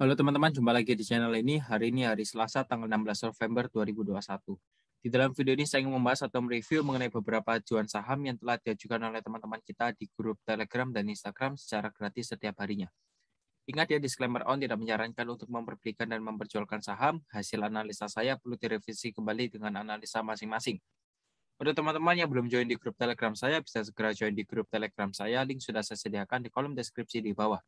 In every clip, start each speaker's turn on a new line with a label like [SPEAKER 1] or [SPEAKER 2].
[SPEAKER 1] Halo teman-teman, jumpa lagi di channel ini. Hari ini hari Selasa tanggal 16 November 2021. Di dalam video ini saya ingin membahas atau mereview mengenai beberapa ajuan saham yang telah diajukan oleh teman-teman kita di grup Telegram dan Instagram secara gratis setiap harinya. Ingat ya, disclaimer on tidak menyarankan untuk memperbelikan dan memperjualkan saham. Hasil analisa saya perlu direvisi kembali dengan analisa masing-masing. Untuk teman-teman yang belum join di grup Telegram saya, bisa segera join di grup Telegram saya. Link sudah saya sediakan di kolom deskripsi di bawah.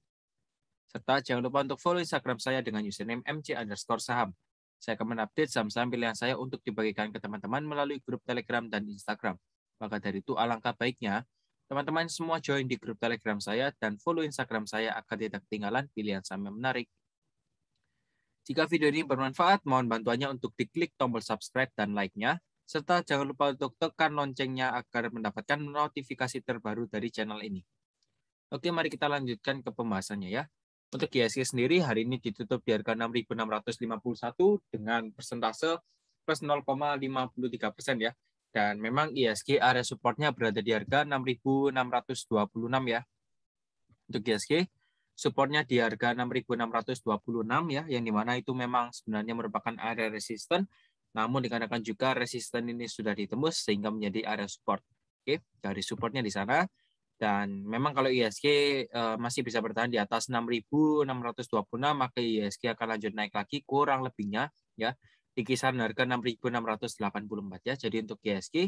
[SPEAKER 1] Serta jangan lupa untuk follow Instagram saya dengan username mc_saham. Saya akan mengupdate saham-saham pilihan saya untuk dibagikan ke teman-teman melalui grup Telegram dan Instagram. Maka dari itu alangkah baiknya teman-teman semua join di grup Telegram saya dan follow Instagram saya agar tidak ketinggalan pilihan saham yang menarik. Jika video ini bermanfaat, mohon bantuannya untuk diklik tombol subscribe dan like-nya, serta jangan lupa untuk tekan loncengnya agar mendapatkan notifikasi terbaru dari channel ini. Oke, mari kita lanjutkan ke pembahasannya ya. Untuk IHSG sendiri hari ini ditutup di harga 6.651 dengan persentase plus 0,53% ya. Dan memang IHSG area supportnya berada di harga 6.626 ya. Untuk IHSG supportnya di harga 6.626 ya, yang dimana itu memang sebenarnya merupakan area resisten. Namun dikarenakan juga resisten ini sudah ditembus sehingga menjadi area support. Oke, dari supportnya di sana. Dan memang kalau IHSG masih bisa bertahan di atas 6.626, maka IHSG akan lanjut naik lagi kurang lebihnya ya di kisaran harga 6.684 ya. Jadi untuk IHSG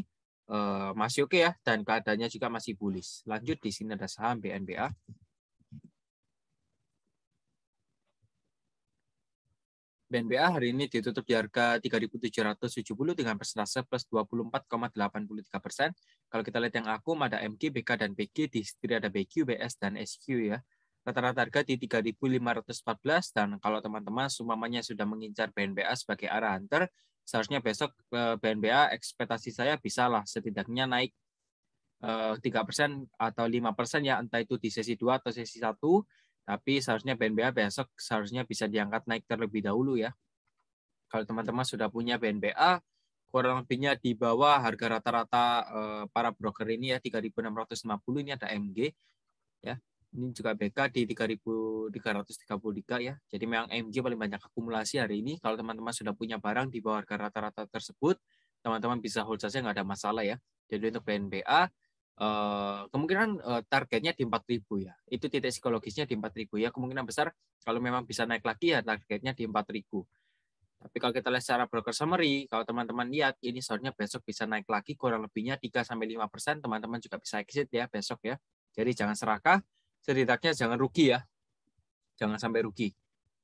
[SPEAKER 1] masih oke ya, dan keadaannya juga masih bullish. Lanjut di sini ada saham BNBA. BNBA hari ini ditutup di harga 3.770 dengan persentase plus 24,83%. Kalau kita lihat yang akum ada MG, BK, dan BG, di setir ada BQ, BS, dan SQ ya. Rata-rata harga di 3.514, dan kalau teman-teman semuanya sudah mengincar BNBA sebagai arah hunter, seharusnya besok BNBA ekspektasi saya bisa lah setidaknya naik 3% atau 5% ya, entah itu di sesi 2 atau sesi 1. Tapi seharusnya BNBA besok seharusnya bisa diangkat naik terlebih dahulu ya. Kalau teman-teman sudah punya BNBA, kurang lebihnya di bawah harga rata-rata para broker ini ya, 3.650, ini ada MG ya. Ini juga BK di 3.333 ya. Jadi memang MG paling banyak akumulasi hari ini. Kalau teman-teman sudah punya barang di bawah harga rata-rata tersebut, teman-teman bisa hold saja, nggak ada masalah ya. Jadi untuk BNBA kemungkinan targetnya di 4.000 ya. Itu titik psikologisnya di 4.000 ya. Kemungkinan besar kalau memang bisa naik lagi ya targetnya di 4.000. Tapi kalau kita lihat secara broker summary, kalau teman-teman lihat ini seharusnya besok bisa naik lagi kurang lebihnya 3-5%, teman-teman juga bisa exit ya besok ya. Jadi jangan serakah, setidaknya jangan rugi ya. Jangan sampai rugi.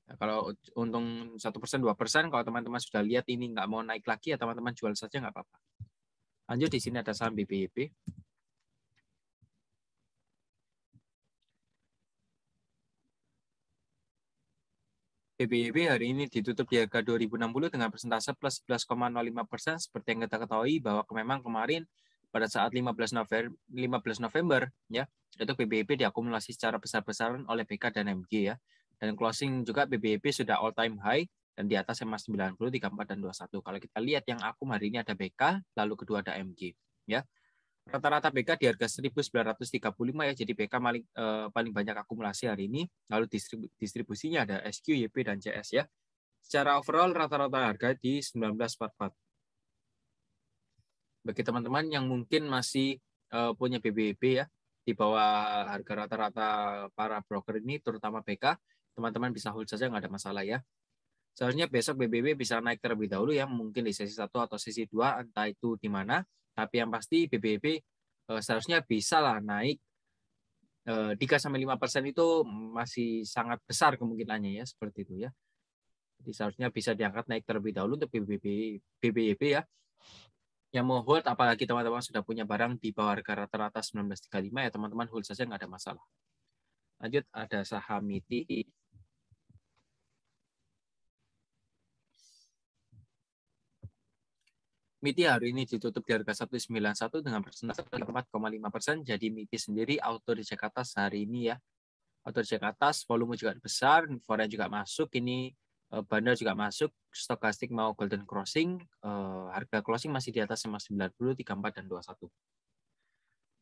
[SPEAKER 1] Nah, kalau untung 1%, 2%, kalau teman-teman sudah lihat ini nggak mau naik lagi ya teman-teman jual saja nggak apa-apa. Lanjut di sini ada saham BBYP. BBYP hari ini ditutup di harga 2060 dengan persentase plus 11,05%. Seperti yang kita ketahui bahwa memang kemarin pada saat 15 November ya, itu BBYP diakumulasi secara besar-besaran oleh BK dan MG ya. Dan closing juga BBYP sudah all time high dan di atas MA 90, 34 dan 21. Kalau kita lihat yang akum hari ini ada BK, lalu kedua ada MG ya. Rata-rata BK di harga 1.935 ya, jadi BK paling banyak akumulasi hari ini. Lalu distribusinya ada SQ, YP, dan CS ya. Secara overall rata-rata harga di 1944. Bagi teman-teman yang mungkin masih punya BBB ya, di bawah harga rata-rata para broker ini, terutama BK, teman-teman bisa hold saja, nggak ada masalah ya. Seharusnya besok BBB bisa naik terlebih dahulu ya, mungkin di sesi 1 atau sesi 2, entah itu di mana. Tapi yang pasti BBB seharusnya bisa lah naik 3-5% itu masih sangat besar kemungkinannya ya, seperti itu ya. Jadi seharusnya bisa diangkat naik terlebih dahulu untuk BBYP ya. Yang mau hold, apalagi teman-teman sudah punya barang di bawah harga rata-rata 1935 ya, teman-teman hold saja, nggak ada masalah. Lanjut ada saham MITI. MITI hari ini ditutup di harga 191 dengan persentase 4,5%. Jadi MITI sendiri auto di Jakarta hari ini ya. Auto di Jakarta, volume juga besar, foreign juga masuk, ini bandar juga masuk, stokastik mau golden crossing, harga closing masih di atas 90, 34 dan 21.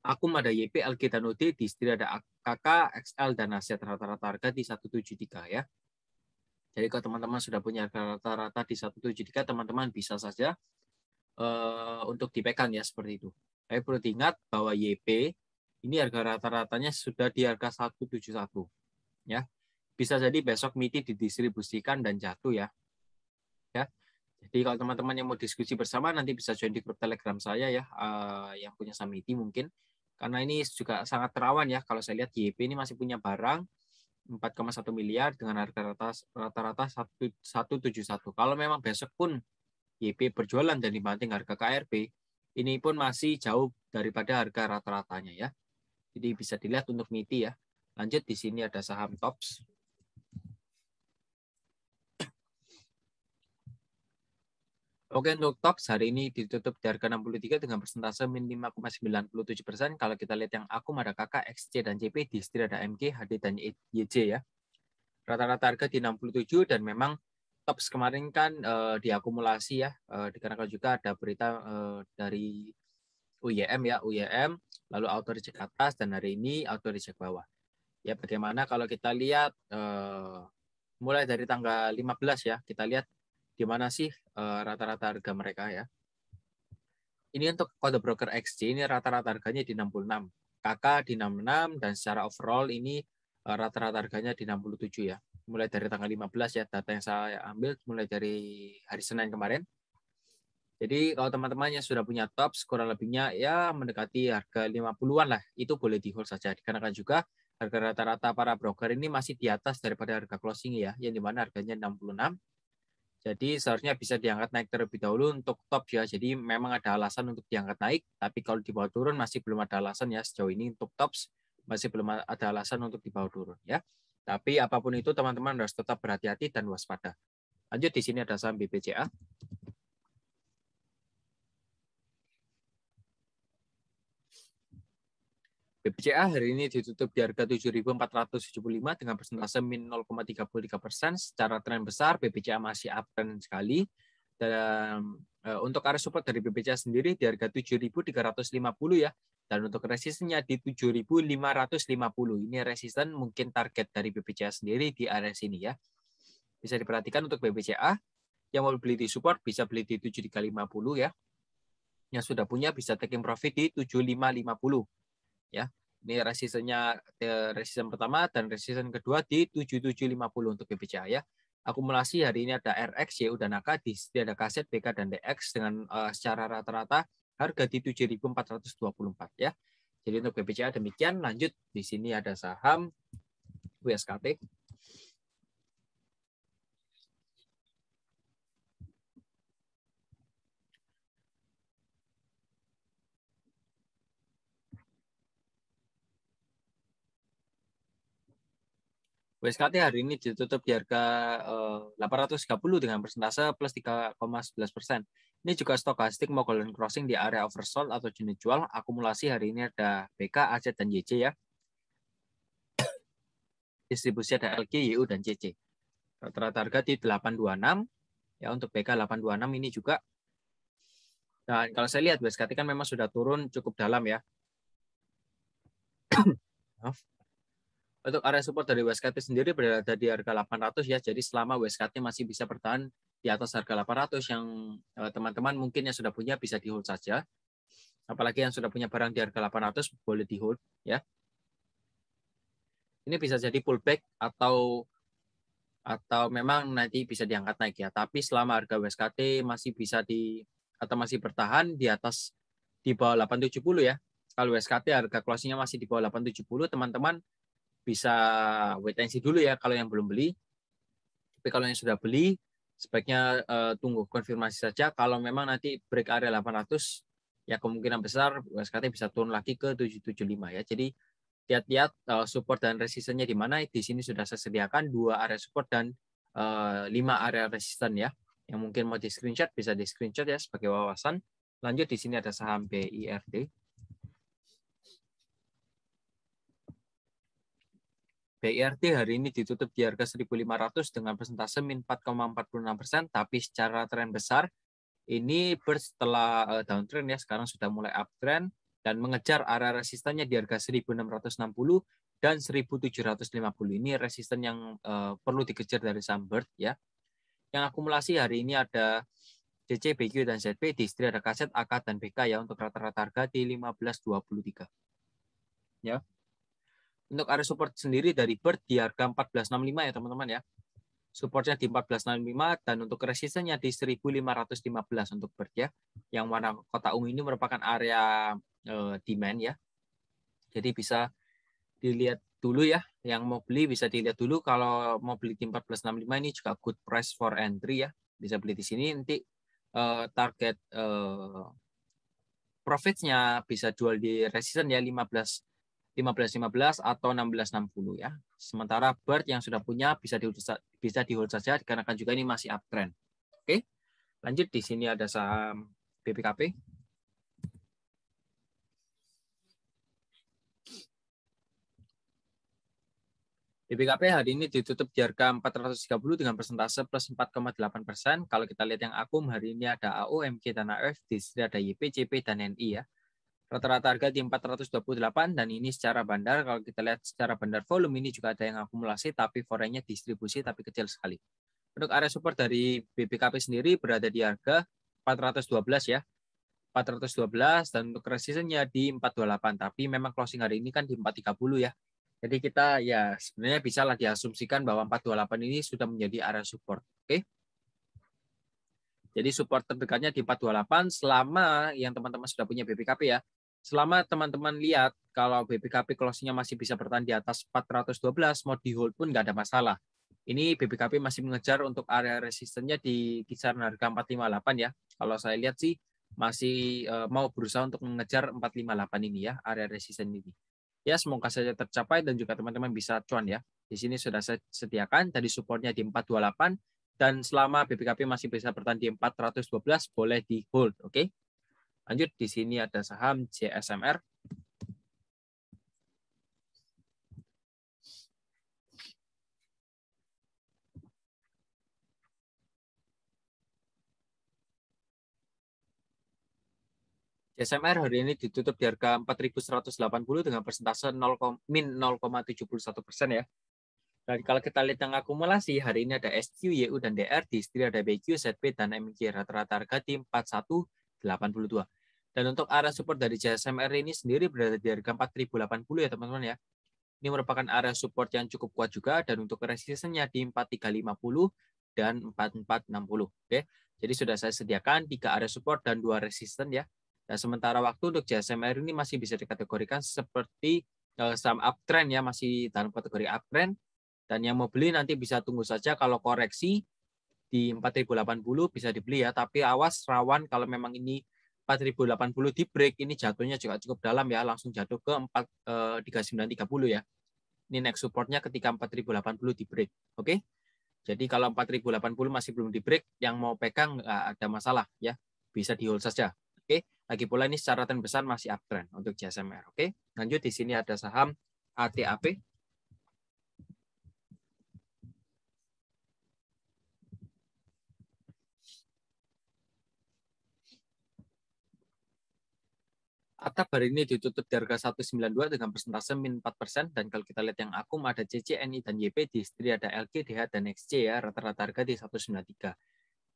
[SPEAKER 1] Akum ada YP, LG dan OD, di setir ada KK, XL dan Aset, rata-rata harga di 173 ya. Jadi kalau teman-teman sudah punya harga rata-rata di 173, teman-teman bisa saja untuk dipegang ya seperti itu. Tapi perlu diingat bahwa YP ini harga rata-ratanya sudah di harga 171 ya. Bisa jadi besok MITI didistribusikan dan jatuh ya. Ya. Jadi kalau teman-teman yang mau diskusi bersama nanti bisa join di grup Telegram saya ya, yang punya saham MITI mungkin. Karena ini juga sangat rawan ya. Kalau saya lihat YP ini masih punya barang 4,1 miliar dengan harga rata-rata 171. Kalau memang besok pun YP berjualan dan dibanting harga KRP, ini pun masih jauh daripada harga rata-ratanya ya. Jadi bisa dilihat untuk MITI ya. Lanjut di sini ada saham TOPS. Oke, untuk TOPS hari ini ditutup di harga 63 dengan persentase min 5,97%. Kalau kita lihat yang akum ada KK, XC, dan JP, di setir ada MG, HD, dan YJ ya. Rata-rata harga di 67 dan memang TOPS kemarin kan diakumulasi ya. Dikarenakan juga ada berita dari UYM ya, UYM, lalu auto reject atas dan hari ini auto reject bawah. Ya, bagaimana kalau kita lihat mulai dari tanggal 15 ya, kita lihat di mana sih rata-rata harga mereka ya. Ini untuk kode broker XC ini rata-rata harganya di 66, KK di 66 dan secara overall ini rata-rata harganya di 67 ya. Mulai dari tanggal 15 ya, data yang saya ambil mulai dari hari Senin kemarin. Jadi kalau teman-teman yang sudah punya TOPS kurang lebihnya ya mendekati harga 50-an lah, itu boleh di hold saja. Dikarenakan juga harga rata-rata para broker ini masih di atas daripada harga closing ya, yang dimana harganya 66. Jadi seharusnya bisa diangkat naik terlebih dahulu untuk top ya. Jadi memang ada alasan untuk diangkat naik, tapi kalau dibawa turun masih belum ada alasan ya sejauh ini untuk tops masih belum ada alasan untuk dibawa turun ya. Tapi apapun itu teman-teman harus tetap berhati-hati dan waspada. Lanjut di sini ada saham BBCA. BBCA hari ini ditutup di harga 7.475 dengan persentase min 0,33%. Secara tren besar, BBCA masih uptrend sekali. Dan untuk area support dari BBCA sendiri di harga 7.350 ya. Dan untuk resistennya di 7.550. Ini resisten mungkin target dari BBCA sendiri di area sini ya. Bisa diperhatikan untuk BBCA, yang mau beli di support bisa beli di 7.350 ya. Yang sudah punya bisa taking profit di 7.550. Ya, ini resistance pertama dan resistance kedua di 7750 untuk BBCA ya. Akumulasi hari ini ada RX, YU dan AK, di sini ada kaset, BK dan DX dengan secara rata-rata harga di 7.424 ya. Jadi untuk BBCA demikian. Lanjut di sini ada saham WSKT. WSKT hari ini ditutup di harga 830 dengan persentase plus 3,11%. Ini juga stokastik mau golden crossing di area oversold atau jenis jual. Akumulasi hari ini ada BK, AZ, dan YC ya. Distribusi ada LG, YU, dan CC. Rata-rata harga di 826. Ya, untuk BK 826 ini juga. Dan kalau saya lihat WSKT kan memang sudah turun cukup dalam ya. Untuk area support dari WSKT sendiri berada di harga 800 ya. Jadi selama WSKT masih bisa bertahan di atas harga 800 yang teman-teman mungkin yang sudah punya bisa di hold saja. Apalagi yang sudah punya barang di harga 800 boleh di hold ya. Ini bisa jadi pullback atau memang nanti bisa diangkat naik ya. Tapi selama harga WSKT masih bisa atau masih bertahan di atas di bawah 870 ya. Kalau WSKT harga closingnya masih di bawah 870, teman-teman bisa wait and see dulu ya kalau yang belum beli. Tapi kalau yang sudah beli, sebaiknya tunggu konfirmasi saja. Kalau memang nanti break area 800, ya kemungkinan besar WSKT bisa turun lagi ke 775 ya. Jadi lihat-lihat support dan resistennya di mana. Di sini sudah saya sediakan 2 area support dan 5 area resisten ya. Yang mungkin mau di screenshot bisa di screenshot ya sebagai wawasan. Lanjut di sini ada saham BIRD. BIRD hari ini ditutup di harga 1.500 dengan persentase min 4,46%, tapi secara tren besar ini setelah downtrend ya, sekarang sudah mulai uptrend dan mengejar area resistannya di harga 1.660 dan 1750. Ini resisten yang perlu dikejar dari saham Bird ya. Yang akumulasi hari ini ada CC, BQ, dan ZP. Di istri ada Kaset, AK, dan BK ya, untuk rata-rata harga di 15.23. Ya. Untuk area support sendiri dari Bird di harga 1465 ya teman-teman ya. Supportnya di 1465 dan untuk resistennya di 1515 untuk Bird ya. Yang warna kotak ungu ini merupakan area demand ya. Jadi bisa dilihat dulu ya. Yang mau beli bisa dilihat dulu. Kalau mau beli di 1465 ini juga good price for entry ya. Bisa beli di sini. Nanti target profitnya bisa jual di resisten ya 15 atau 1660 ya. Sementara Bird yang sudah punya bisa di hold saja dikarenakan juga ini masih uptrend. Oke. Lanjut, di sini ada saham BPKP. BPKP hari ini ditutup di harga 430 dengan persentase plus 4,8%. Kalau kita lihat yang akum hari ini ada AO, MG, dan AF, di sini ada YP, CP, dan NI ya. Rata-rata harga di 428 dan ini secara bandar. Kalau kita lihat secara bandar volume ini juga ada yang akumulasi tapi foreign-nya distribusi tapi kecil sekali. Untuk area support dari BPKP sendiri berada di harga 412 ya. 412 dan untuk resistance-nya di 428 tapi memang closing hari ini kan di 430 ya. Jadi kita ya sebenarnya bisa lah diasumsikan bahwa 428 ini sudah menjadi area support. Oke. Jadi support terdekatnya di 428 selama yang teman-teman sudah punya BPKP ya. Selama teman-teman lihat kalau BPKP closing-nya masih bisa bertahan di atas 412, mau di hold pun nggak ada masalah. Ini BPKP masih mengejar untuk area resistennya di kisaran harga 458 ya. Kalau saya lihat sih masih mau berusaha untuk mengejar 458 ini ya, area resisten ini. Ya, semoga saja tercapai dan juga teman-teman bisa cuan ya. Di sini sudah saya sediakan tadi supportnya di 428 dan selama BPKP masih bisa bertahan di 412 boleh di hold, oke? Lanjut, di sini ada saham JSMR. JSMR hari ini ditutup di harga 4.180 dengan persentase min 0,71% ya. Dan kalau kita lihat yang akumulasi, hari ini ada SQ, YU, dan DR, di istri ada BQ, ZP, dan MG. Rata-rata harga di 4182. Dan untuk area support dari JSMR ini sendiri berada di harga 4.080 ya teman-teman ya. Ini merupakan area support yang cukup kuat juga dan untuk resistennya di 4350 dan 4460. Oke. Jadi sudah saya sediakan 3 area support dan 2 resisten ya. Dan sementara waktu untuk JSMR ini masih bisa dikategorikan seperti saham uptrend ya, masih dalam kategori uptrend. Dan yang mau beli nanti bisa tunggu saja kalau koreksi di 4080 bisa dibeli ya, tapi awas rawan kalau memang ini 4080 di break, ini jatuhnya juga cukup dalam ya, langsung jatuh ke 3930 ya. Ini next supportnya ketika 4080 di break. Oke. Jadi kalau 4080 masih belum di break, yang mau pegang nggak ada masalah ya. Bisa di hold saja. Oke. Lagi pula ini secara trend besar masih uptrend untuk JSMR. Oke. Lanjut, di sini ada saham ATAP. Atap hari ini ditutup di harga 192 dengan persentase min 4%. Dan kalau kita lihat yang akum ada CC, NI, dan YP. Di istri ada LG, DH, dan XC ya. Rata-rata harga di 193.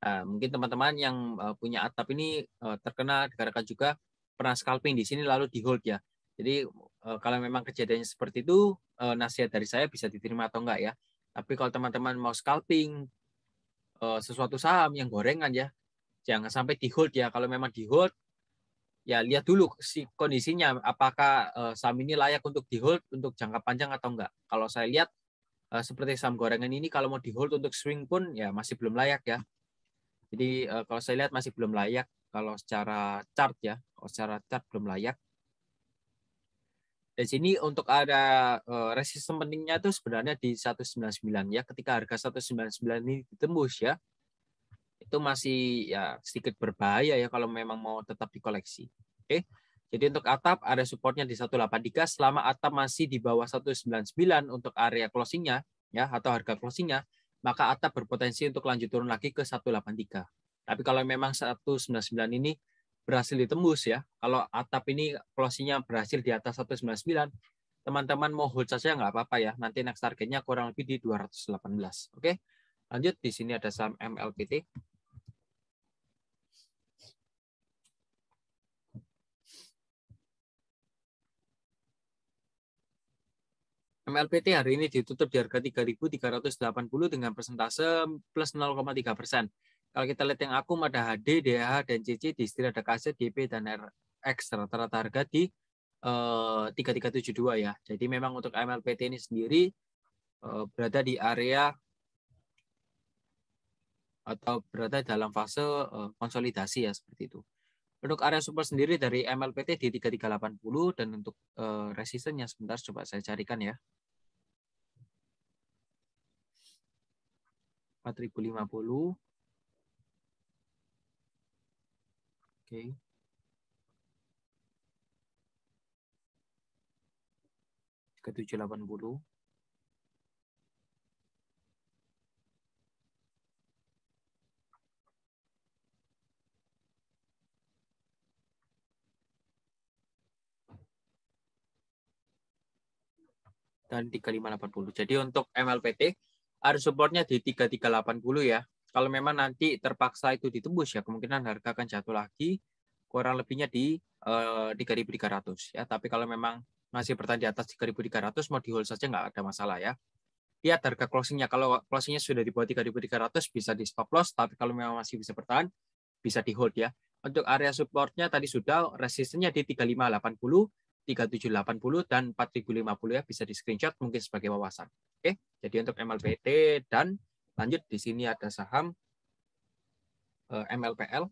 [SPEAKER 1] Mungkin teman-teman yang punya atap ini terkena dikarenakan juga pernah scalping di sini lalu di hold ya. Jadi kalau memang kejadiannya seperti itu, nasihat dari saya bisa diterima atau enggak ya. Tapi kalau teman-teman mau scalping sesuatu saham yang gorengan ya, jangan sampai di hold ya. Kalau memang di hold, ya lihat dulu kondisinya apakah saham ini layak untuk di hold untuk jangka panjang atau enggak. Kalau saya lihat seperti saham gorengan ini kalau mau di hold untuk swing pun ya masih belum layak ya. Jadi kalau saya lihat masih belum layak kalau secara chart ya. Kalau secara chart belum layak. Dan sini untuk ada resisten pentingnya itu sebenarnya di 199 ya. Ketika harga 199 ini ditembus ya, itu masih ya sedikit berbahaya ya kalau memang mau tetap dikoleksi. Oke. Jadi untuk atap ada supportnya di 183 selama atap masih di bawah 199 untuk area closingnya ya atau harga closingnya, maka atap berpotensi untuk lanjut turun lagi ke 183. Tapi kalau memang 199 ini berhasil ditembus ya, kalau atap ini closingnya berhasil di atas 199, Teman-teman mau hold saja nggak apa-apa ya. Nanti next targetnya kurang lebih di 218. Oke. Lanjut, di sini ada saham MLPT. MLPT hari ini ditutup di harga 3.380 dengan persentase plus 0,3%. Kalau kita lihat yang akum ada HD, DH, dan CC, di setir ada KZ, DP, dan RX. Rata-rata harga di 3372 ya. Jadi memang untuk MLPT ini sendiri berada di area atau berada dalam fase konsolidasi ya, seperti itu. Untuk area support sendiri dari MLPT di 3380 dan untuk resistennya sebentar coba saya carikan ya. 4050. Oke. Ke 780. Dan 3580. Jadi untuk MLPT ada supportnya di 3380 ya. Kalau memang nanti terpaksa itu ditembus ya, kemungkinan harga akan jatuh lagi kurang lebihnya di 3.300 ya. Tapi kalau memang masih bertahan di atas 3.300 mau di hold saja nggak ada masalah ya. Lihat harga closingnya. Kalau closingnya sudah di bawah 3.300 bisa di stop loss. Tapi kalau memang masih bisa bertahan bisa di hold ya. Untuk area supportnya tadi sudah, resistennya di 3580, 3780 dan 4050 ya, bisa di screenshot mungkin sebagai wawasan. Oke, jadi untuk MLPT dan lanjut di sini ada saham MLPL.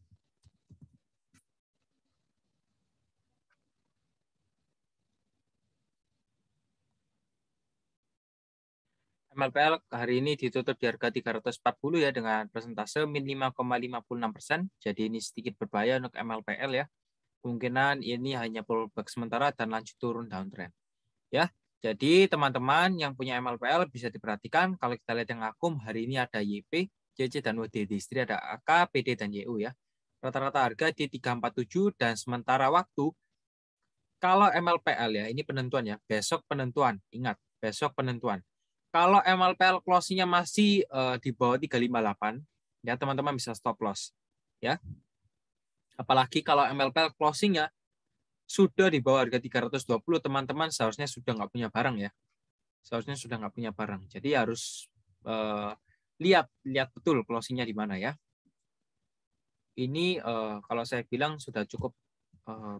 [SPEAKER 1] MLPL hari ini ditutup di harga 340 ya dengan persentase min 5,56%. Jadi ini sedikit berbahaya untuk MLPL ya. Kemungkinan ini hanya pullback sementara dan lanjut turun downtrend. Ya, jadi teman-teman yang punya MLPL bisa diperhatikan kalau kita lihat yang akum hari ini ada YP, JC dan WD, di istri ada AK, PD dan YU ya. Rata-rata harga di 347 dan sementara waktu kalau MLPL ya, ini penentuan ya, besok penentuan. Ingat, besok penentuan. Kalau MLPL closing-nya masih di bawah 358, ya teman-teman bisa stop loss. Ya. Apalagi kalau MLPL closing-nya sudah di bawah harga 320, teman-teman seharusnya sudah nggak punya barang ya. Seharusnya sudah nggak punya barang. Jadi harus lihat betul closing-nya di mana ya. Ini kalau saya bilang sudah cukup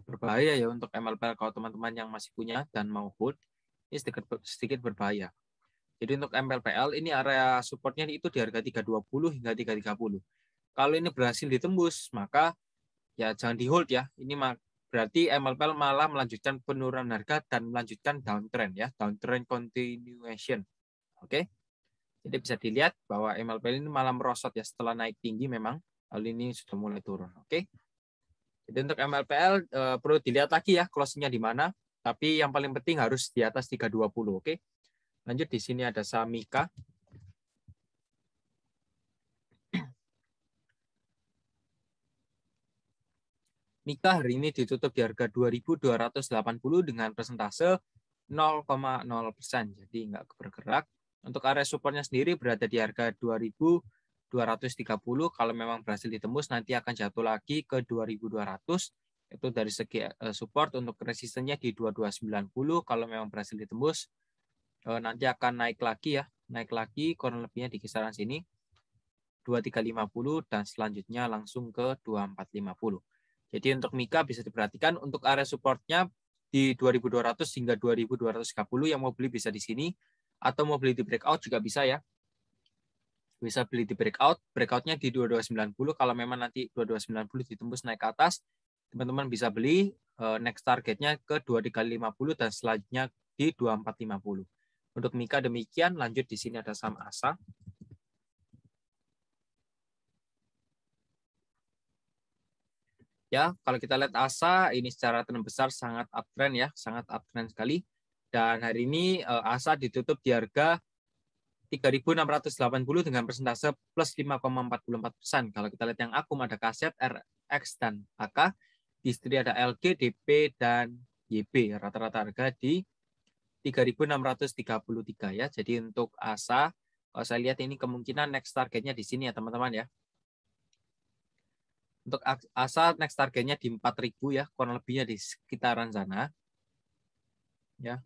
[SPEAKER 1] berbahaya ya untuk MLPL kalau teman-teman yang masih punya dan mau hold, ini sedikit berbahaya. Jadi untuk MLPL ini area supportnya itu di harga 320 hingga 330. Kalau ini berhasil ditembus, maka ya jangan di hold ya. Ini berarti MLPL malah melanjutkan penurunan harga dan melanjutkan downtrend ya, downtrend continuation. Oke. Jadi bisa dilihat bahwa MLPL ini malah merosot ya setelah naik tinggi memang, lalu ini sudah mulai turun. Oke. Jadi untuk MLPL perlu dilihat lagi ya closing-nya di mana, tapi yang paling penting harus di atas 320, oke. Lanjut di sini ada saham Mika. Mika hari ini ditutup di harga 2.280 dengan persentase 0,0%. Jadi nggak bergerak. Untuk area supportnya sendiri berada di harga 2.230. Kalau memang berhasil ditembus nanti akan jatuh lagi ke 2.200. Itu dari segi support. Untuk resistennya di 2290. Kalau memang berhasil ditembus nanti akan naik lagi ya. Naik lagi kurang lebihnya di kisaran sini. 2350 dan selanjutnya langsung ke 2450. Jadi untuk Mika bisa diperhatikan untuk area supportnya di 2200 hingga 2230, yang mau beli bisa di sini atau mau beli di breakout juga bisa ya. Bisa beli di breakout, breakoutnya di 2290. Kalau memang nanti 2290 ditembus naik ke atas, teman-teman bisa beli next targetnya ke 2350 dan selanjutnya di 2450. Untuk Mika demikian, lanjut di sini ada saham ASA. Ya, kalau kita lihat ASA ini secara tren besar sangat uptrend ya, sangat uptrend sekali. Dan hari ini ASA ditutup di harga 3.680 dengan persentase plus 5,44%. Kalau kita lihat yang akum ada KZ, RX dan AK, di istri ada LG, DP dan YB. Rata-rata harga di 3.633 ya. Jadi untuk ASA, kalau saya lihat ini kemungkinan next targetnya di sini ya teman-teman ya. Untuk ASA next targetnya di 4.000 ya, kurang lebihnya di sekitaran sana. Ya.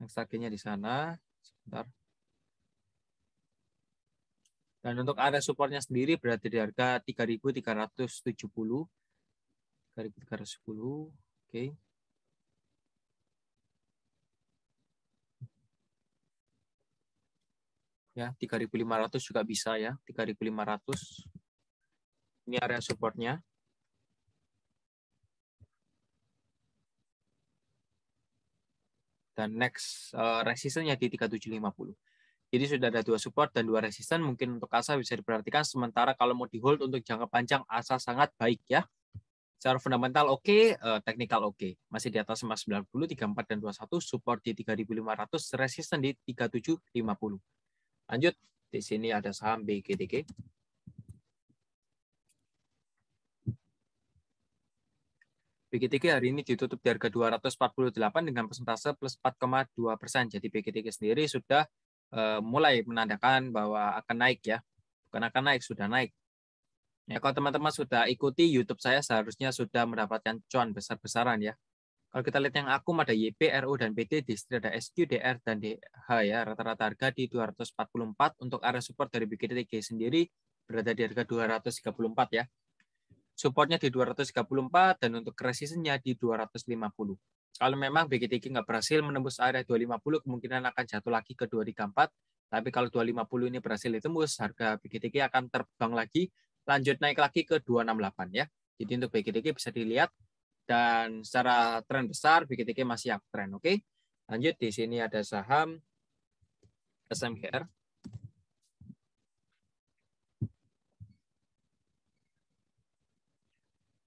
[SPEAKER 1] Next targetnya di sana. Sebentar. Dan untuk area supportnya sendiri berada di harga 3.370. 3.310. Oke. Ya, 3.500 juga bisa ya, 3.500. Ini area supportnya. Dan next resistance-nya di 3.750. Jadi sudah ada 2 support dan 2 resisten. Mungkin untuk ASA bisa diperhatikan. Sementara kalau mau di hold untuk jangka panjang, ASA sangat baik ya. Secara fundamental oke, teknikal oke. Masih di atas 90, 34 dan 21, support di 3.500, resisten di 3.750. Lanjut, di sini ada saham BGTG. BGTG hari ini ditutup di harga 248 dengan persentase plus 4,2%. Jadi BGTG sendiri sudah mulai menandakan bahwa akan naik ya. Bukan akan naik, sudah naik. Ya, kalau teman-teman sudah ikuti YouTube saya, seharusnya sudah mendapatkan cuan besar-besaran ya. Kalau kita lihat yang akum ada YP, RO, dan PT, di sini ada SQ, DR, dan DH ya. Rata-rata harga di 244. Untuk area support dari BGTG sendiri berada di harga 234 ya. Supportnya di 234 dan untuk resistance-nya di 250. Kalau memang BGTG nggak berhasil menembus area 250, kemungkinan akan jatuh lagi ke 234. Tapi kalau 250 ini berhasil ditembus, harga BGTG akan terbang lagi, lanjut naik lagi ke 268 ya. Jadi untuk BGTG bisa dilihat, dan secara tren besar BGTG masih uptrend. Oke. Lanjut, di sini ada saham SMGR.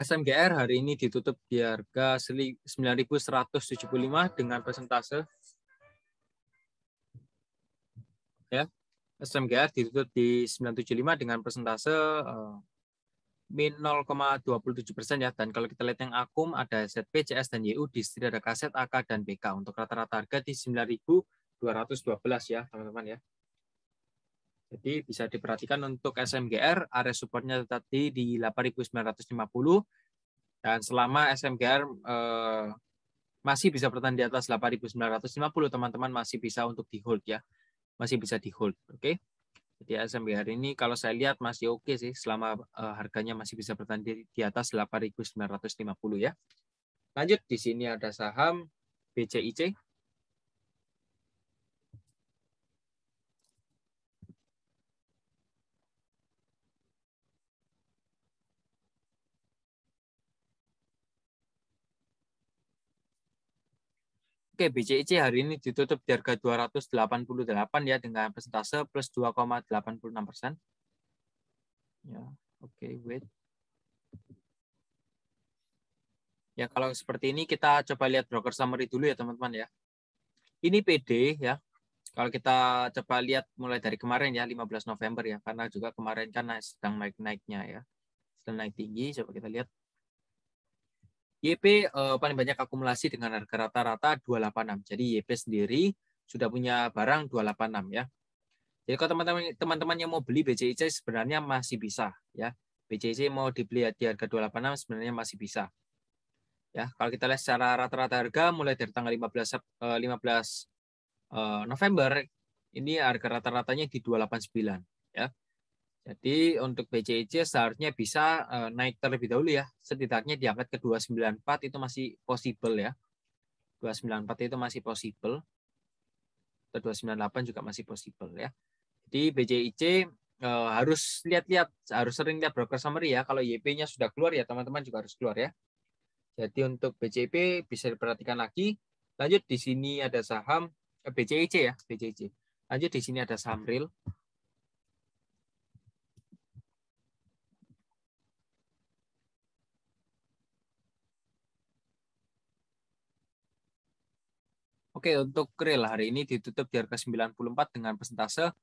[SPEAKER 1] SMGR hari ini ditutup di harga 9.175 dengan persentase ya. SMGR ditutup di 975 dengan persentase min 0,27% ya. Dan kalau kita lihat yang akum ada ZP, CS, dan YU, di sini ada kaset, AK, dan BK. Untuk rata-rata harga di 9.212 ya teman-teman ya. Jadi bisa diperhatikan untuk SMGR, area supportnya tadi di 8.950. Dan selama SMGR masih bisa bertahan di atas 8.950, teman-teman masih bisa untuk di hold ya. Masih bisa di hold. Oke. Jadi SMGR ini kalau saya lihat masih oke sih selama harganya masih bisa bertahan di atas 8.950 ya. Lanjut, di sini ada saham BCIC. Oke, BCIC hari ini ditutup di harga 288 ya dengan persentase plus 2,86%. Ya, oke, wait. Ya, kalau seperti ini kita coba lihat broker summary dulu ya, teman-teman ya. Ini PD ya. Kalau kita coba lihat mulai dari kemarin ya, 15 November ya, karena juga kemarin kan sedang naik-naiknya ya. Sedang naik tinggi, coba kita lihat. YP paling banyak akumulasi dengan harga rata-rata 286. Jadi YP sendiri sudah punya barang 286 ya. Jadi kalau teman-teman yang mau beli BCIC sebenarnya masih bisa ya. BCIC mau dibeli di harga 286 sebenarnya masih bisa. Ya, kalau kita lihat secara rata-rata harga mulai dari tanggal 15 November ini harga rata-ratanya di 289 ya. Jadi untuk BCIC seharusnya bisa naik terlebih dahulu ya. Setidaknya diangkat ke 294 itu masih possible ya. 294 itu masih possible. Ke 298 juga masih possible ya. Jadi BCIC harus lihat-lihat, harus sering lihat broker summary ya. Kalau YP-nya sudah keluar ya teman-teman juga harus keluar ya. Jadi untuk BCIP bisa diperhatikan lagi. Lanjut, di sini ada saham BCIC ya, BCIC. Lanjut, di sini ada saham real. Oke, untuk real hari ini ditutup di harga 94 dengan persentase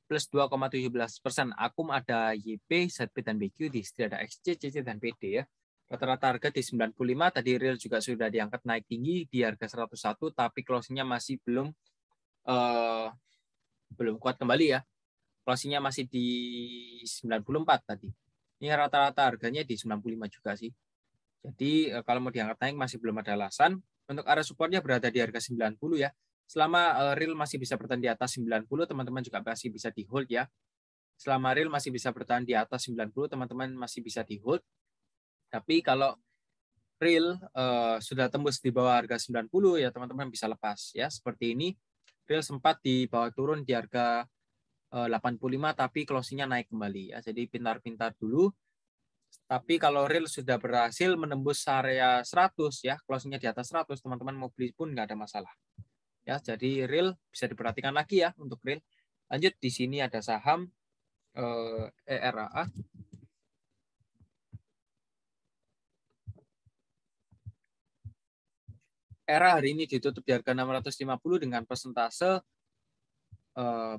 [SPEAKER 1] plus 2,17%. Akum ada YP, ZP, dan BQ, di sini ada XC, CC, dan PD ya. Rata-rata harga di 95, tadi real juga sudah diangkat naik tinggi di harga 101, tapi closingnya masih belum kuat kembali ya. Closingnya masih di 94 tadi. Ini rata-rata harganya di 95 juga sih. Jadi kalau mau diangkat naik masih belum ada alasan. Untuk area supportnya berada di harga 90 ya. Selama real masih bisa bertahan di atas 90, teman-teman juga masih bisa di hold ya. Selama real masih bisa bertahan di atas 90, teman-teman masih bisa di hold. Tapi kalau real sudah tembus di bawah harga 90 ya teman-teman bisa lepas ya. Seperti ini real sempat dibawa turun di harga 85 tapi closingnya naik kembali ya. Jadi pintar-pintar dulu. Tapi kalau real sudah berhasil menembus area 100 ya, closingnya di atas 100, teman-teman mau beli pun nggak ada masalah. Ya, jadi real bisa diperhatikan lagi ya untuk real. Lanjut di sini ada saham ERAA. ERA hari ini ditutup di harga 650 dengan persentase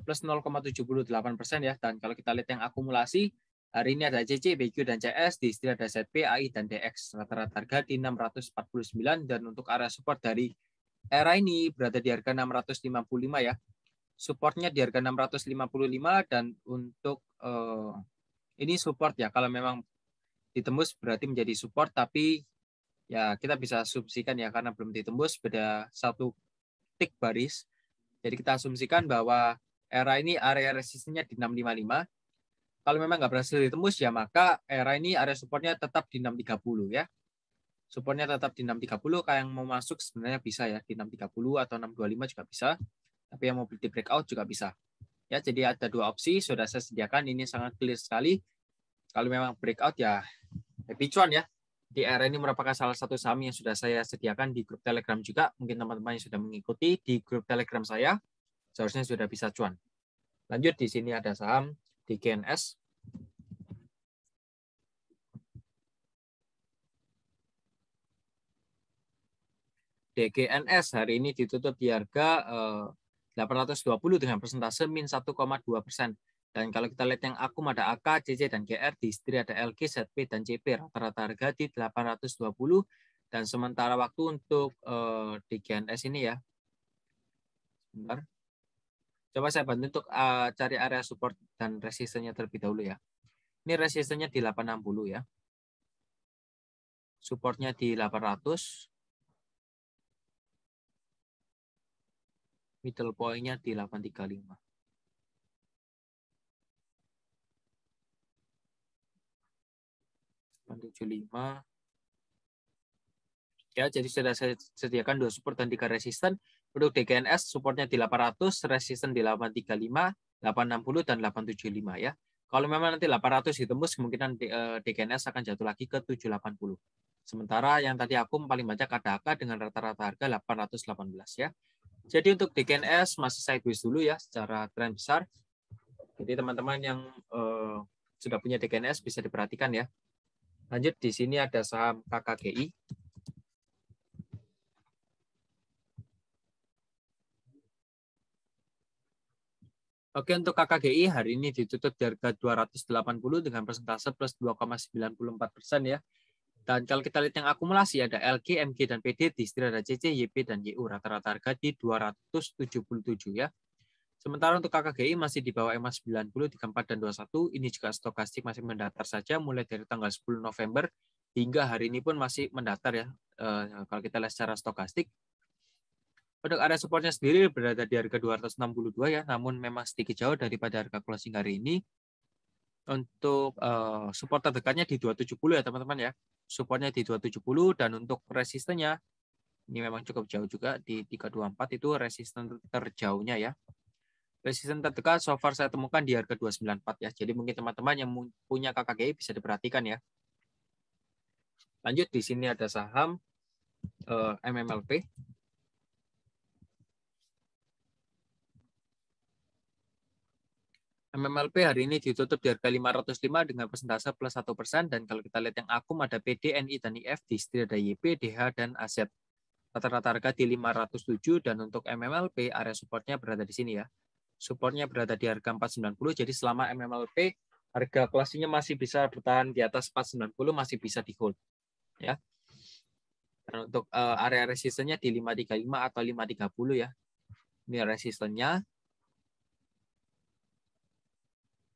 [SPEAKER 1] plus 0,78% ya. Dan kalau kita lihat yang akumulasi, hari ini ada CC, BQ, dan CS, di istilah ada ZP, AI, dan DX. Rata-rata harga di 649, dan untuk area support dari ERA ini berada di harga 655 ya. Supportnya di harga 655, dan untuk ini support ya. Kalau memang ditembus berarti menjadi support, tapi ya kita bisa asumsikan ya karena belum ditembus beda satu tick baris. Jadi kita asumsikan bahwa era ini area resistennya di 655. Kalau memang nggak berhasil ditembus ya maka era ini area supportnya tetap di 630 ya. Supportnya tetap di 630. Kayak yang mau masuk sebenarnya bisa ya di 630 atau 625 juga bisa. Tapi yang mau beli di breakout juga bisa. Ya, jadi ada dua opsi sudah saya sediakan. Ini sangat clear sekali. Kalau memang breakout ya happy cuan ya. Di era ini merupakan salah satu saham yang sudah saya sediakan di grup Telegram juga. Mungkin teman-teman yang sudah mengikuti di grup Telegram saya, seharusnya sudah bisa cuan. Lanjut di sini ada saham DGNS. DGNS hari ini ditutup di harga 820 dengan persentase min 1,2%. Dan kalau kita lihat yang akum ada AK, CC, dan GR, di istri ada LG, ZP, dan CP. Rata-rata harga di 820. Dan sementara waktu untuk DGNS ini ya. Sebentar. Coba saya bantu untuk cari area support dan resistennya terlebih dahulu ya. Ini resistennya di 860 ya. Supportnya di 800. Middle point-nya di 835. Ya, jadi sudah saya sediakan 2 support dan 3 resisten. Untuk DGNS supportnya di 800, resisten di 835, 860, dan 875 ya. Kalau memang nanti 800 ditembus, kemungkinan DGNS akan jatuh lagi ke 780. Sementara yang tadi aku paling banyak ada AK dengan rata-rata harga 818 ya. Jadi untuk DGNS masih sideways dulu ya secara tren besar. Jadi teman-teman yang sudah punya DGNS bisa diperhatikan ya. Lanjut di sini ada saham KKGI. Oke, untuk KKGI hari ini ditutup di harga 280 dengan persentase plus 2,94% ya. Dan kalau kita lihat yang akumulasi ada LG, MG, dan PD, di istilah ada CC, YP, dan YU. Rata-rata harga di 277 ya. Sementara untuk KKGI masih di bawah EMA 90, 34, dan 21. Ini juga stokastik masih mendatar saja mulai dari tanggal 10 November hingga hari ini pun masih mendatar ya. Kalau kita lihat secara stokastik. Untuk area supportnya sendiri berada di harga 262 ya, namun memang sedikit jauh daripada harga closing hari ini. Untuk support terdekatnya di 270 ya teman-teman ya. Supportnya di 270 dan untuk resistennya ini memang cukup jauh juga di 324 itu resisten terjauhnya ya. Resisten terdekat so far saya temukan di harga 294 ya. Jadi mungkin teman-teman yang punya KKGI bisa diperhatikan ya. Lanjut di sini ada saham MMLP. MMLP hari ini ditutup di harga 505 dengan persentase plus 1%. Dan kalau kita lihat yang akum ada PD, NI, dan IF, di istri ada YP, DH, dan AZ. Rata-rata harga di 507 dan untuk MMLP area supportnya berada di sini ya. Supportnya berada di harga 490. Jadi selama MMLP harga closingnya masih bisa bertahan di atas 490 masih bisa di hold. ya. Dan untuk area resistennya di 535 atau 530 ya. Ini resistennya.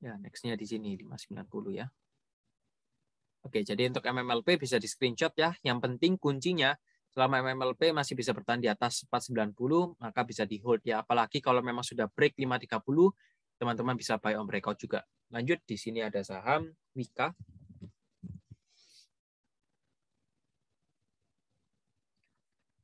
[SPEAKER 1] Ya, next-nya di sini 590 ya. Oke, jadi untuk MMLP bisa di screenshot ya. Yang penting kuncinya selama MMLP masih bisa bertahan di atas 490, maka bisa di hold ya. Apalagi kalau memang sudah break 530, teman-teman bisa buy on breakout juga. Lanjut, di sini ada saham Wika.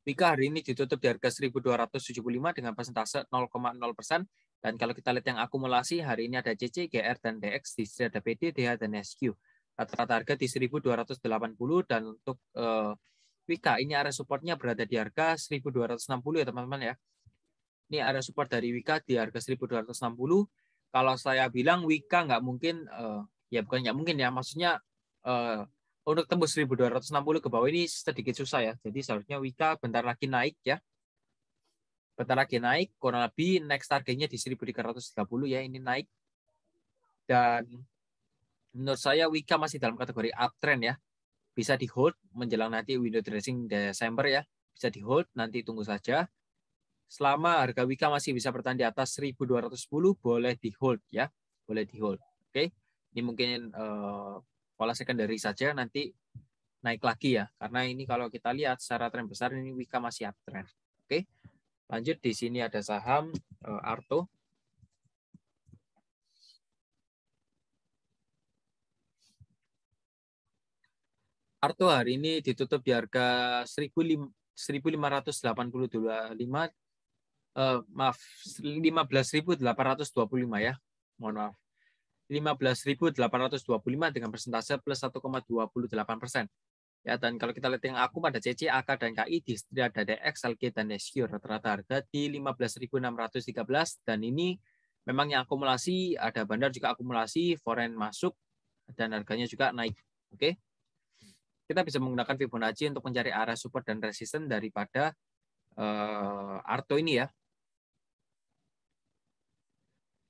[SPEAKER 1] Wika hari ini ditutup di harga 1.275 dengan persentase 0,0%. Dan kalau kita lihat yang akumulasi, hari ini ada CC, GR, dan DX, di sini ada PD, DH, dan SQ. Rata-rata harga di 1.280, dan untuk Wika, ini area supportnya berada di harga 1.260 ya teman-teman ya. Ini area support dari Wika di harga 1.260. Kalau saya bilang Wika nggak mungkin, ya bukan nggak mungkin ya, maksudnya untuk tembus 1.260 ke bawah ini sedikit susah ya. Jadi seharusnya Wika bentar lagi naik ya. Bentar lagi naik, kurang lebih next targetnya di 1.330 ya, ini naik. Dan menurut saya Wika masih dalam kategori uptrend ya. Bisa di hold menjelang nanti window dressing Desember ya. Bisa di hold, nanti tunggu saja. Selama harga Wika masih bisa bertahan di atas 1.210, boleh di hold ya. Boleh di hold. Oke. Ini mungkin pola secondary saja, nanti naik lagi ya. Karena ini kalau kita lihat secara tren besar ini Wika masih uptrend. Oke. Lanjut, di sini ada saham Arto. Arto hari ini ditutup di harga 1585, maaf, 15.825 ya. Mohon maaf. 15.825 dengan persentase plus 1,28%. Ya, dan kalau kita lihat yang akum ada CC, AK, dan KI, di sini ada DX, LG, dan SQ. Rata-rata harga di 15.613, dan ini memang yang akumulasi, ada bandar juga akumulasi, foreign masuk, dan harganya juga naik. Oke. Kita bisa menggunakan Fibonacci untuk mencari area support dan resisten daripada Arto ini ya.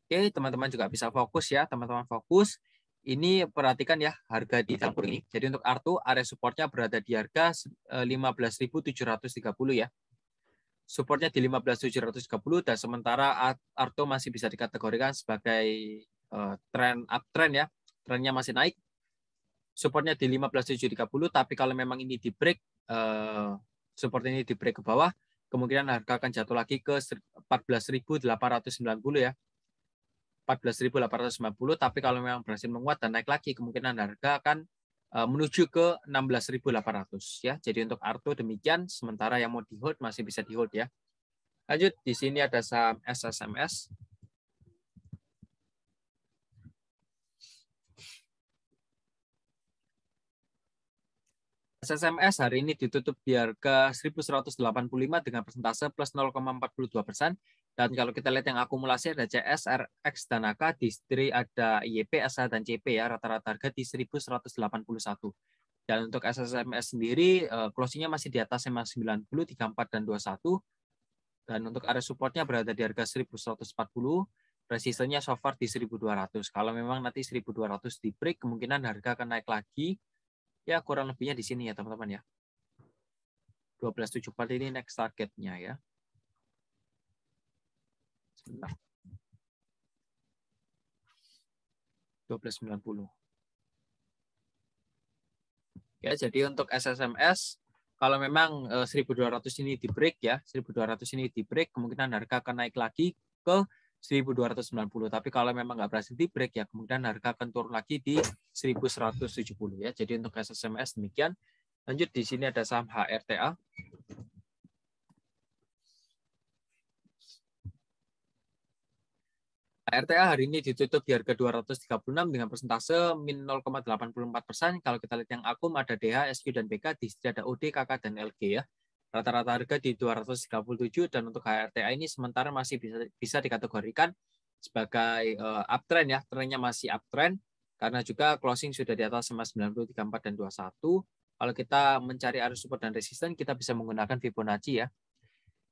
[SPEAKER 1] Oke, teman-teman juga bisa fokus ya, teman-teman fokus. Ini perhatikan ya harga di dapur ini. Jadi untuk Arto, area supportnya berada di harga 15.730 ya. Supportnya di 15.730, dan sementara Arto masih bisa dikategorikan sebagai uptrend ya. Trennya masih naik. Supportnya di 15.730, tapi kalau memang ini di break, support ini di break ke bawah, kemungkinan harga akan jatuh lagi ke 14.890 ya. 14.890, tapi kalau memang berhasil menguat dan naik lagi, kemungkinan harga akan menuju ke 16.800 ya. Jadi untuk Arto demikian, sementara yang mau di hold masih bisa di hold ya. Lanjut, di sini ada saham SSMS. SSMS hari ini ditutup di harga 1.185 dengan persentase plus 0,42%. Dan kalau kita lihat yang akumulasi ada CS, RX, dan AK, di sini ada IYP, SH, dan CP ya. Rata-rata harga di 1.181. Dan untuk SSMS sendiri, closingnya masih di atas 90, 34, dan 21. Dan untuk area supportnya berada di harga 1.140. Resistennya so far di 1.200. Kalau memang nanti 1.200 di break, kemungkinan harga akan naik lagi. Ya, kurang lebihnya di sini ya, teman-teman ya. 12.74 ini next targetnya ya. Sebentar. 12.90. Ya, jadi untuk SSMS, kalau memang 1.200 ini di break ya, 1.200 ini di break, kemungkinan harga akan naik lagi ke 1.290. Tapi kalau memang nggak berhasil di break ya, kemungkinan harga akan turun lagi di 1.170 ya. Jadi untuk SSMS demikian. Lanjut, di sini ada saham HRTA. HRTA hari ini ditutup di harga 236 dengan persentase min 0,84%. Kalau kita lihat yang akum ada DH, SQ, dan BK, di sini ada OD, KK, dan LG ya. Rata-rata harga di 237, dan untuk HRTA ini sementara masih bisa dikategorikan sebagai uptrend ya. Trennya masih uptrend karena juga closing sudah di atas 90, 34, dan 21. Kalau kita mencari area support dan resisten, kita bisa menggunakan Fibonacci ya.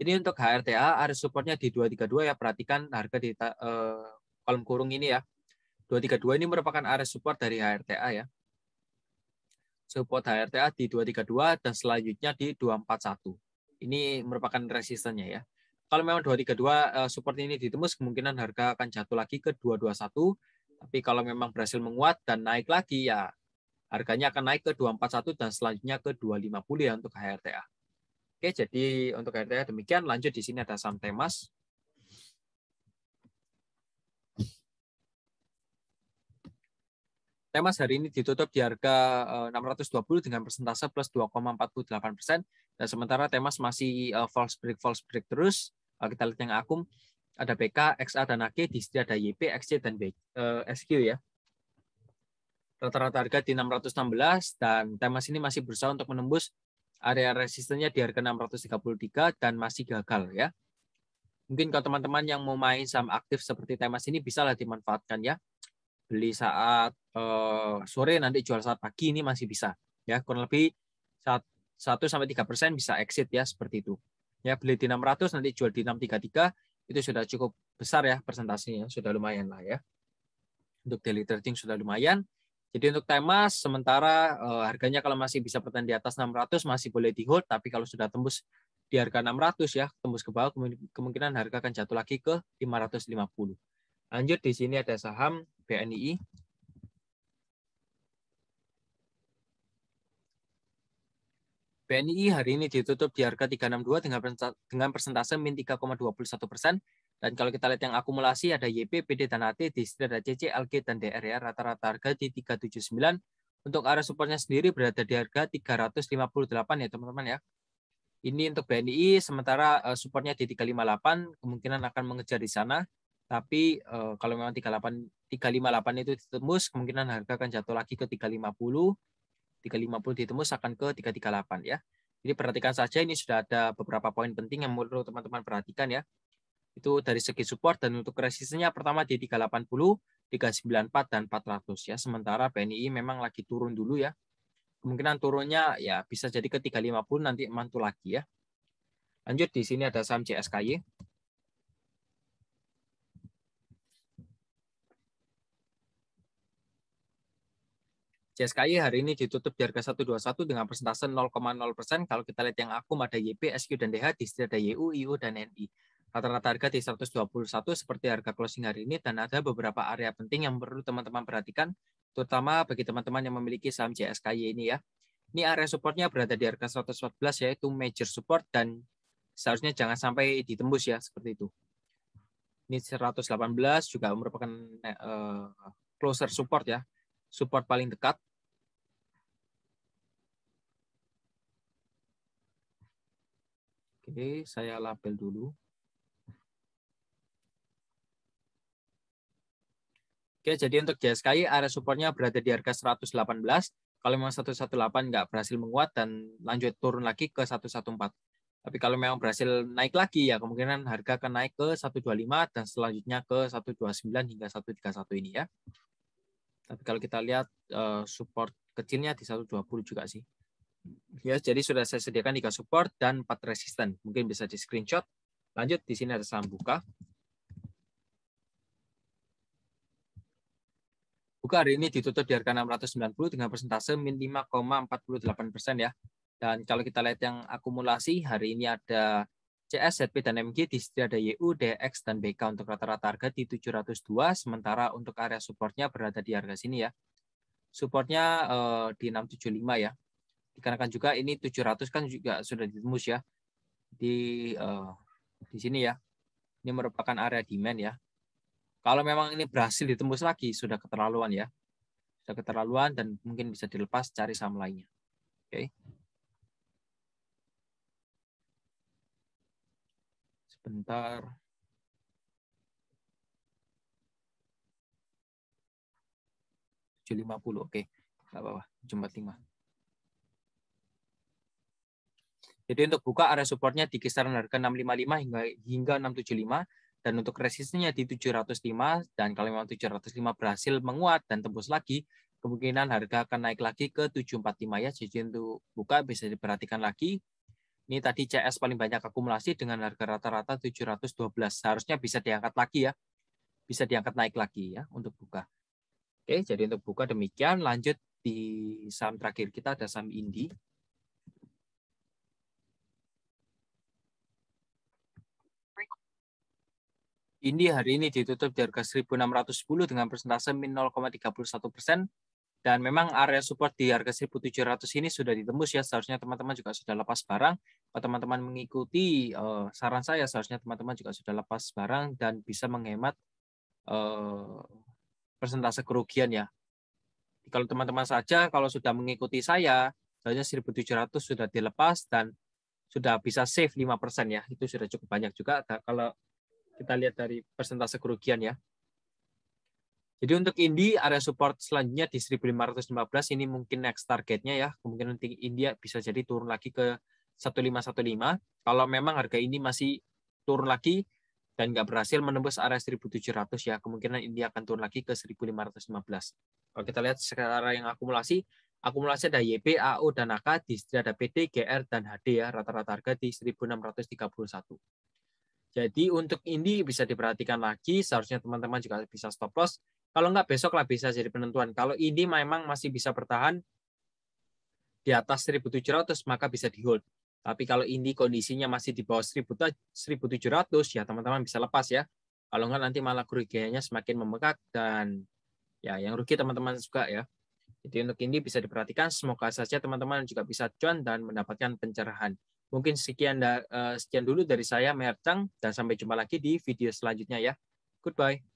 [SPEAKER 1] Ini untuk HRTA, area supportnya di 232 ya. Perhatikan harga di kolom kurung ini ya. 232 ini merupakan area support dari HRTA ya. support HRTA di 232 dan selanjutnya di 241. Ini merupakan resistennya ya. Kalau memang 232 support ini ditembus, kemungkinan harga akan jatuh lagi ke 221. Tapi kalau memang berhasil menguat dan naik lagi, ya harganya akan naik ke 241 dan selanjutnya ke 250 ya untuk HRTA. Oke, jadi untuk HRTA demikian. Lanjut di sini ada saham Temas. Temas hari ini ditutup di harga 620 dengan persentase plus 2,48%. Dan sementara Temas masih false break terus. Kita lihat yang akum, ada BK, XA, dan AG. Di sini ada YP, XC, dan SQ ya. Rata-rata harga di 616 dan Temas ini masih berusaha untuk menembus area resistennya di harga 633 dan masih gagal ya. Mungkin kalau teman-teman yang mau main saham aktif seperti Temas ini bisalah dimanfaatkan ya. Beli saat sore, nanti jual saat pagi, ini masih bisa ya, kurang lebih 1-3% bisa exit ya, seperti itu ya. Beli di 600 nanti jual di 633, itu sudah cukup besar ya persentasenya, sudah lumayan lah ya. Untuk daily trading sudah lumayan. Jadi untuk Temas sementara harganya kalau masih bisa bertahan di atas 600 masih boleh di hold, tapi kalau sudah tembus di harga 600 ya, tembus ke bawah, kemungkinan harga akan jatuh lagi ke 550. Lanjut di sini ada saham BNI. BNI hari ini ditutup di harga 362 dengan persentase min 3,21%. Dan kalau kita lihat yang akumulasi ada YP, PD, dan AT, di sini ada CC, LG, dan DR ya. Rata-rata harga di 379. Untuk area supportnya sendiri berada di harga 358 ya teman-teman ya. Ini untuk BNI, sementara supportnya di 358, kemungkinan akan mengejar di sana. Tapi kalau memang 358 itu ditembus, kemungkinan harga akan jatuh lagi ke 350. 350 ditembus akan ke 338 ya. Jadi perhatikan saja, ini sudah ada beberapa poin penting yang perlu teman-teman perhatikan ya. Itu dari segi support, dan untuk resistennya pertama di 380, 394 dan 400 ya. Sementara BNI memang lagi turun dulu ya. Kemungkinan turunnya ya bisa jadi ke 350, nanti mantul lagi ya. Lanjut di sini ada saham CSKY. CSKY hari ini ditutup di harga 121 dengan persentase 0,0%. Kalau kita lihat yang akum ada YP, SQ, dan DH, di sini ada YU, IU, dan NI. Rata-rata harga di 121 seperti harga closing hari ini, dan ada beberapa area penting yang perlu teman-teman perhatikan, terutama bagi teman-teman yang memiliki saham CSKY ini ya. Ini area supportnya berada di harga 114 yaitu major support, dan seharusnya jangan sampai ditembus ya, seperti itu. Ini 118 juga merupakan closer support ya, support paling dekat. Oke, saya label dulu. Oke, jadi untuk JSKY area supportnya berada di harga 118. Kalau memang 118 nggak berhasil menguat dan lanjut turun lagi ke 114. Tapi kalau memang berhasil naik lagi ya, kemungkinan harga akan naik ke 125 dan selanjutnya ke 129 hingga 131 ini ya. Tapi kalau kita lihat support kecilnya di 120 juga sih. Ya, jadi sudah saya sediakan 3 support dan 4 resisten. Mungkin bisa di screenshot. Lanjut di sini ada saham Buka. Buka hari ini ditutup di harga 690 dengan persentase min 5,48% ya. Dan kalau kita lihat yang akumulasi hari ini ada CS, ZP, dan MG, di sini ada YU, DX, dan BK. Untuk rata-rata harga di 702, sementara untuk area supportnya berada di harga sini ya. Supportnya di 675 ya. Dikarenakan juga ini 700 kan juga sudah ditembus ya. Di sini ya. Ini merupakan area demand ya. Kalau memang ini berhasil ditembus lagi, sudah keterlaluan ya. Sudah keterlaluan dan mungkin bisa dilepas, cari saham lainnya. Oke. Sebentar. $750, oke. Nggak apa-apa, 745. Jadi untuk buka area supportnya di kisaran harga 655 hingga 675, dan untuk resistennya di 705, dan kalau memang 705 berhasil menguat dan tembus lagi, kemungkinan harga akan naik lagi ke 745 ya. Jadi untuk buka bisa diperhatikan lagi. Ini tadi CS paling banyak akumulasi dengan harga rata-rata 712. Seharusnya bisa diangkat lagi ya. Bisa diangkat naik lagi ya untuk buka. Oke, jadi untuk buka demikian. Lanjut di saham terakhir kita ada saham Indi. Indi hari ini ditutup di harga 1.610 dengan persentase min 0,31%. Dan memang area support di harga 1.700 ini sudah ditembus ya. Seharusnya teman-teman juga sudah lepas barang. Kalau teman-teman mengikuti saran saya, seharusnya teman-teman juga sudah lepas barang dan bisa menghemat persentase kerugian ya. Kalau teman-teman saja, kalau sudah mengikuti saya, seharusnya 1.700 sudah dilepas dan sudah bisa save 5% ya. Itu sudah cukup banyak juga kalau kita lihat dari persentase kerugian ya. Jadi untuk Indi, area support selanjutnya di 1.515, ini mungkin next targetnya ya. Kemungkinan India bisa jadi turun lagi ke 1.515. Kalau memang harga ini masih turun lagi dan nggak berhasil menembus area 1.700 ya, kemungkinan India akan turun lagi ke 1.515. Kalau kita lihat sekarang yang akumulasi ada YP, AO, dan AK, di sini ada PD, GR, dan HD ya, rata-rata harga di 1.631. Jadi untuk Indi bisa diperhatikan lagi, seharusnya teman-teman juga bisa stop loss. Kalau nggak besok lah bisa jadi penentuan. Kalau Indi memang masih bisa bertahan di atas 1.700, maka bisa di hold. Tapi kalau Indi kondisinya masih di bawah 1.700, ya teman-teman bisa lepas ya. Kalau nggak nanti malah kerugiannya semakin membengkak dan ya yang rugi teman-teman juga ya. Jadi untuk Indi bisa diperhatikan. Semoga saja teman-teman juga bisa cuan dan mendapatkan pencerahan. Mungkin sekian dulu dari saya, Mercang, dan sampai jumpa lagi di video selanjutnya ya. Goodbye.